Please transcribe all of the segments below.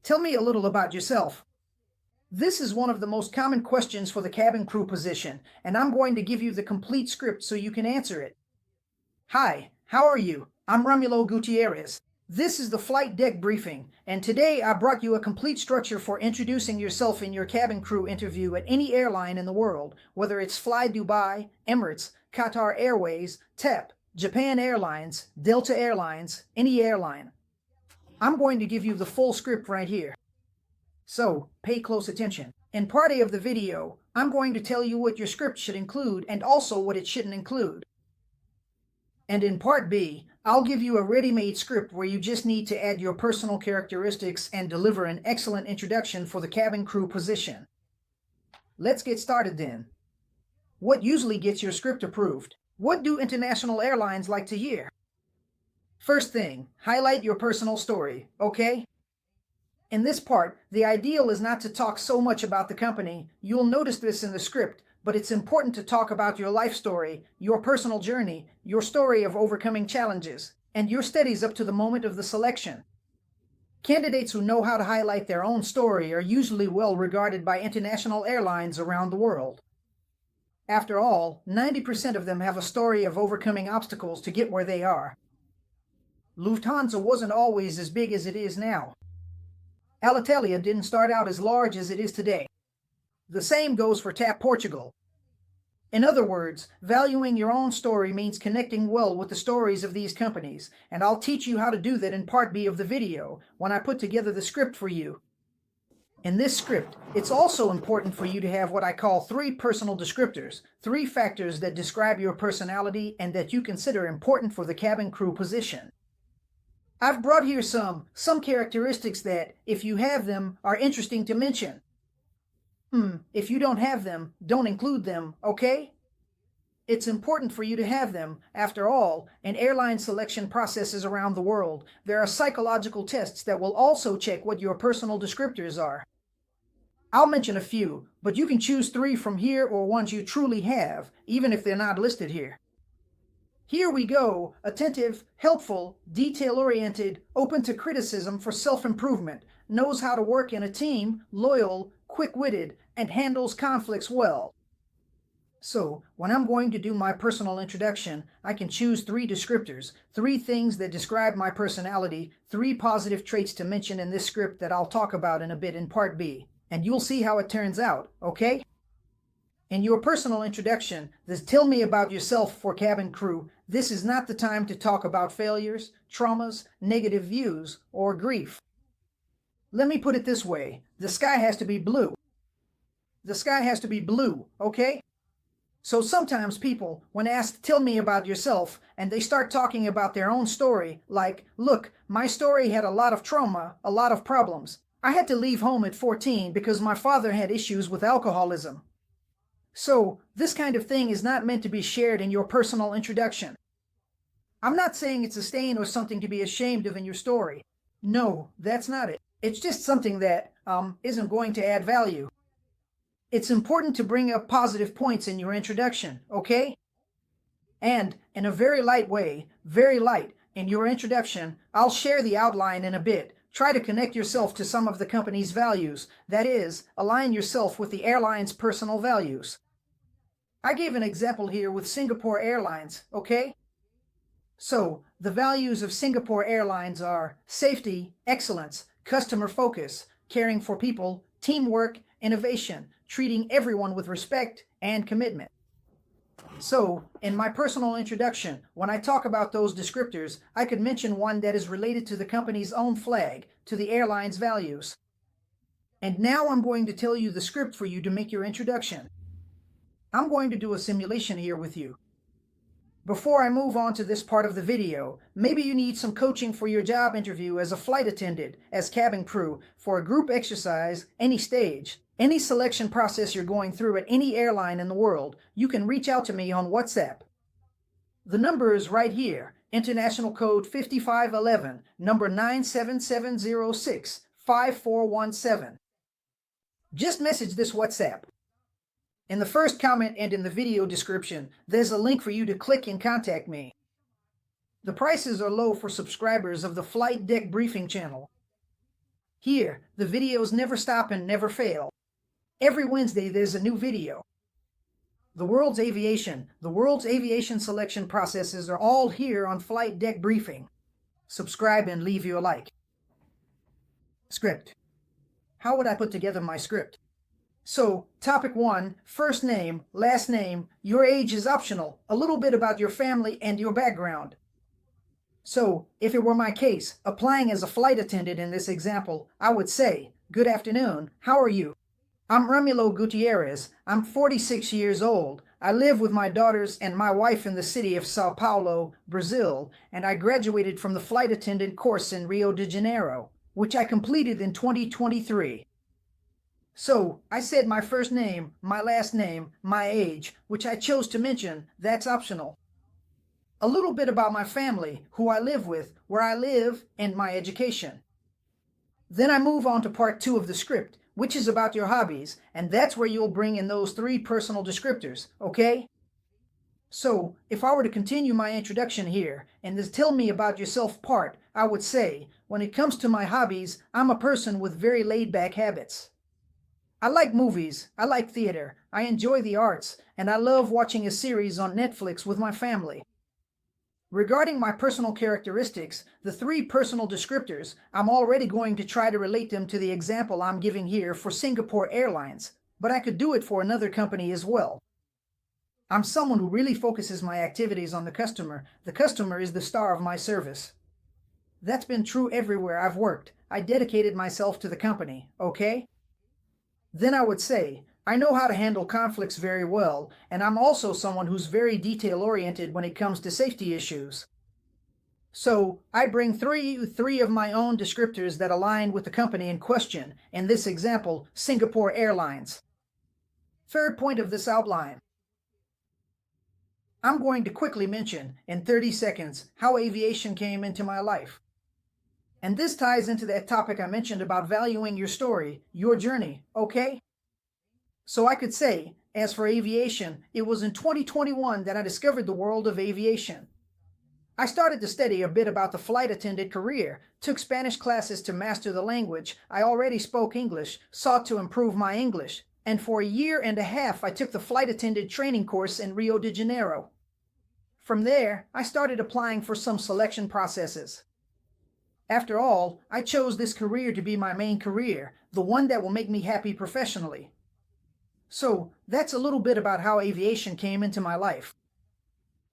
Tell me a little about yourself. This is one of the most common questions for the cabin crew position, and I'm going to give you the complete script so you can answer it. Hi, how are you? I'm Romulo Gutierrez. This is the flight deck briefing, and today I brought you a complete structure for introducing yourself in your cabin crew interview at any airline in the world, whether it's Fly Dubai, Emirates, Qatar Airways, TEP, Japan Airlines, Delta Airlines, any airline. I'm going to give you the full script right here. So, pay close attention. In part A of the video, I'm going to tell you what your script should include and also what it shouldn't include. And in part B, I'll give you a ready-made script where you just need to add your personal characteristics and deliver an excellent introduction for the cabin crew position. Let's get started then. What usually gets your script approved? What do international airlines like to hear? First thing, highlight your personal story, okay? In this part, the ideal is not to talk so much about the company. You'll notice this in the script, but it's important to talk about your life story, your personal journey, your story of overcoming challenges, and your studies up to the moment of the selection. Candidates who know how to highlight their own story are usually well regarded by international airlines around the world. After all, 90% of them have a story of overcoming obstacles to get where they are. Lufthansa wasn't always as big as it is now. Alitalia didn't start out as large as it is today. The same goes for TAP Portugal. In other words, valuing your own story means connecting well with the stories of these companies, and I'll teach you how to do that in part B of the video, when I put together the script for you. In this script, it's also important for you to have what I call 3 personal descriptors, 3 factors that describe your personality and that you consider important for the cabin crew position. I've brought here some characteristics that, if you have them, are interesting to mention. If you don't have them, don't include them, okay? It's important for you to have them. After all, in airline selection processes around the world, there are psychological tests that will also check what your personal descriptors are. I'll mention a few, but you can choose 3 from here or ones you truly have, even if they're not listed here. Here we go: attentive, helpful, detail-oriented, open to criticism for self-improvement, knows how to work in a team, loyal, quick-witted, and handles conflicts well. So, when I'm going to do my personal introduction, I can choose 3 descriptors, 3 things that describe my personality, 3 positive traits to mention in this script that I'll talk about in a bit in part B, and you'll see how it turns out, okay? In your personal introduction, this "tell me about yourself" for cabin crew, this is not the time to talk about failures, traumas, negative views, or grief. Let me put it this way: the sky has to be blue. The sky has to be blue, okay? So sometimes people, when asked "tell me about yourself," and they start talking about their own story, like, "Look, my story had a lot of trauma, a lot of problems. I had to leave home at 14 because my father had issues with alcoholism." So, this kind of thing is not meant to be shared in your personal introduction. I'm not saying it's a stain or something to be ashamed of in your story. No, that's not it. It's just something that, isn't going to add value. It's important to bring up positive points in your introduction, okay? And, in a very light way, very light, in your introduction, I'll share the outline in a bit. Try to connect yourself to some of the company's values. That is, align yourself with the airline's personal values. I gave an example here with Singapore Airlines, okay? So, the values of Singapore Airlines are safety, excellence, customer focus, caring for people, teamwork, innovation, treating everyone with respect, and commitment. So, in my personal introduction, when I talk about those descriptors, I could mention one that is related to the company's own flag, to the airline's values. And now I'm going to tell you the script for you to make your introduction. I'm going to do a simulation here with you. Before I move on to this part of the video, maybe you need some coaching for your job interview as a flight attendant, as cabin crew, for a group exercise, any stage. Any selection process you're going through at any airline in the world, you can reach out to me on WhatsApp. The number is right here, international code 5511, number 97706-5417. Just message this WhatsApp. In the first comment and in the video description, there's a link for you to click and contact me. The prices are low for subscribers of the Flight Deck Briefing channel. Here, the videos never stop and never fail. Every Wednesday there's a new video. The world's aviation selection processes are all here on Flight Deck Briefing. Subscribe and leave your like. Script. How would I put together my script? So, topic 1, first name, last name, your age is optional, a little bit about your family and your background. So, if it were my case, applying as a flight attendant in this example, I would say, good afternoon, how are you? I'm Ramilo Gutierrez. I'm 46 years old. I live with my daughters and my wife in the city of Sao Paulo, Brazil, and I graduated from the flight attendant course in Rio de Janeiro, which I completed in 2023. So, I said my first name, my last name, my age, which I chose to mention, that's optional. A little bit about my family, who I live with, where I live, and my education. Then I move on to part 2 of the script, which is about your hobbies, and that's where you'll bring in those 3 personal descriptors, okay? So, if I were to continue my introduction here, and this tell me about yourself part, I would say, when it comes to my hobbies, I'm a person with very laid-back habits. I like movies, I like theater, I enjoy the arts, and I love watching a series on Netflix with my family. Regarding my personal characteristics, the 3 personal descriptors, I'm already going to try to relate them to the example I'm giving here for Singapore Airlines, but I could do it for another company as well. I'm someone who really focuses my activities on the customer. The customer is the star of my service. That's been true everywhere I've worked. I dedicated myself to the company, okay? Then I would say, I know how to handle conflicts very well, and I'm also someone who's very detail-oriented when it comes to safety issues. So, I bring three of my own descriptors that align with the company in question, in this example, Singapore Airlines. Third point of this outline. I'm going to quickly mention, in 30 seconds, how aviation came into my life. And this ties into that topic I mentioned about valuing your story, your journey, okay? So I could say, as for aviation, it was in 2021 that I discovered the world of aviation. I started to study a bit about the flight attendant career, took Spanish classes to master the language, I already spoke English, sought to improve my English, and for a year and a half I took the flight attendant training course in Rio de Janeiro. From there, I started applying for some selection processes. After all, I chose this career to be my main career, the one that will make me happy professionally. So, that's a little bit about how aviation came into my life.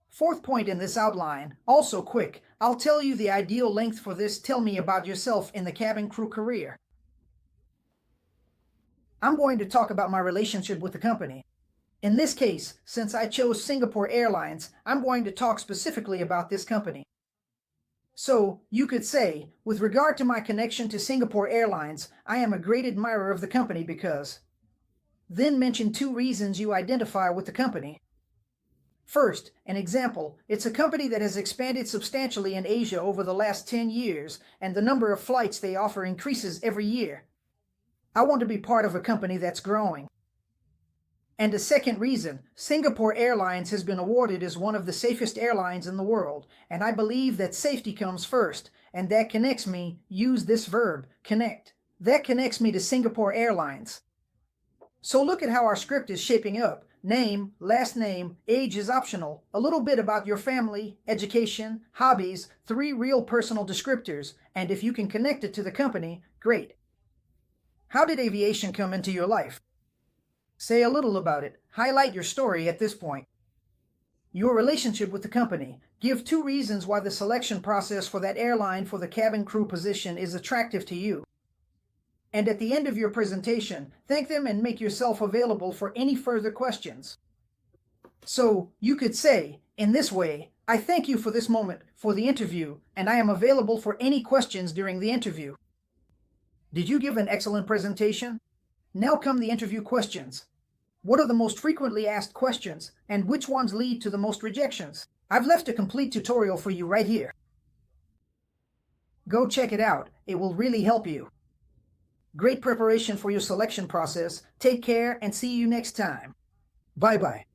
Fourth point in this outline, also quick, I'll tell you the ideal length for this tell me about yourself in the cabin crew career. I'm going to talk about my relationship with the company. In this case, since I chose Singapore Airlines, I'm going to talk specifically about this company. So, you could say, with regard to my connection to Singapore Airlines, I am a great admirer of the company because... Then mention 2 reasons you identify with the company. First, an example, it's a company that has expanded substantially in Asia over the last 10 years, and the number of flights they offer increases every year. I want to be part of a company that's growing. And a second reason, Singapore Airlines has been awarded as one of the safest airlines in the world, and I believe that safety comes first, and that connects me, use this verb, connect. That connects me to Singapore Airlines. So look at how our script is shaping up. Name, last name, age is optional, a little bit about your family, education, hobbies, 3 real personal descriptors, and if you can connect it to the company, great. How did aviation come into your life? Say a little about it. Highlight your story at this point. Your relationship with the company. Give 2 reasons why the selection process for that airline for the cabin crew position is attractive to you. And at the end of your presentation, thank them and make yourself available for any further questions. So, you could say, in this way, I thank you for this moment, for the interview, and I am available for any questions during the interview. Did you give an excellent presentation? Now come the interview questions. What are the most frequently asked questions, and which ones lead to the most rejections? I've left a complete tutorial for you right here. Go check it out. It will really help you. Great preparation for your selection process. Take care and see you next time. Bye-bye.